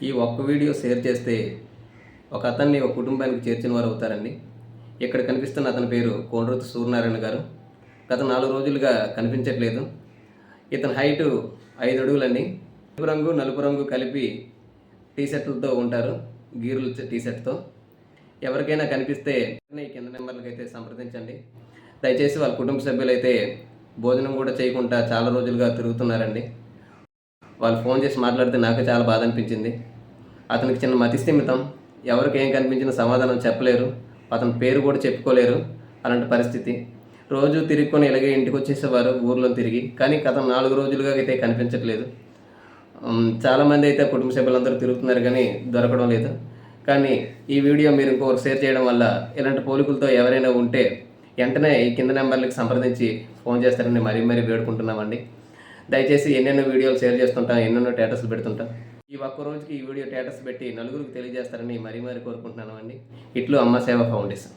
ఈ ఒక్క video share చేస్తే ఒక అతన్ని ఒక కుటుంబానికి చేర్చిన వారు అవుతారండి. ఇక్కడ కనిపిస్తున్న అతని పేరు కోనరుతి సూర్యనారాయణ గారు. గత 4 రోజులుగా కనిపించట్లేదు. ఇతని హైటు 5 అడుగులండి. తెలుపు రంగు నలుపు రంగు కలిపి టీషర్ట్లతో ఉంటారు, గీరుల టీషర్ట్తో. ఎవరికైనా కనిపిస్తే ఈ కింద నెంబర్లకు అయితే సంప్రదించండి. దయచేసి వాళ్ళ కుటుంబ సభ్యులైతే భోజనం కూడా చేయకుండా చాలా రోజులుగా తిరుగుతున్నారండి. వాళ్ళు ఫోన్ చేసి మాట్లాడితే నాకు చాలా బాధ అనిపించింది. అతనికి చిన్న మతిస్థిమితం, ఎవరికి ఏం కనిపించిన సమాధానం చెప్పలేరు, అతని పేరు కూడా చెప్పుకోలేరు. అలాంటి పరిస్థితి. రోజు తిరుగుకొని ఇలాగే ఇంటికి వచ్చేసేవారు ఊర్లో తిరిగి. కానీ గత 4 రోజులుగా అయితే కనిపించట్లేదు. చాలామంది అయితే కుటుంబ సభ్యులందరూ తిరుగుతున్నారు కానీ దొరకడం లేదు. కానీ ఈ వీడియో మీరు ఇంకొకరు షేర్ చేయడం వల్ల ఇలాంటి పోలికలతో ఎవరైనా ఉంటే వెంటనే ఈ కింద నెంబర్లకు సంప్రదించి ఫోన్ చేస్తారని మరీ వేడుకుంటున్నామండి. దయచేసి ఎన్నెన్నో వీడియోలు షేర్ చేస్తుంటాం, ఎన్నెన్నో స్టేటస్లు పెడుతుంటాం. ఈ ఒక్క రోజుకి ఈ వీడియో స్టేటస్ పెట్టి నలుగురికి తెలియజేస్తారని మరీ కోరుకుంటున్నాను అండి. ఇట్లు అమ్మ సేవ ఫౌండేషన్.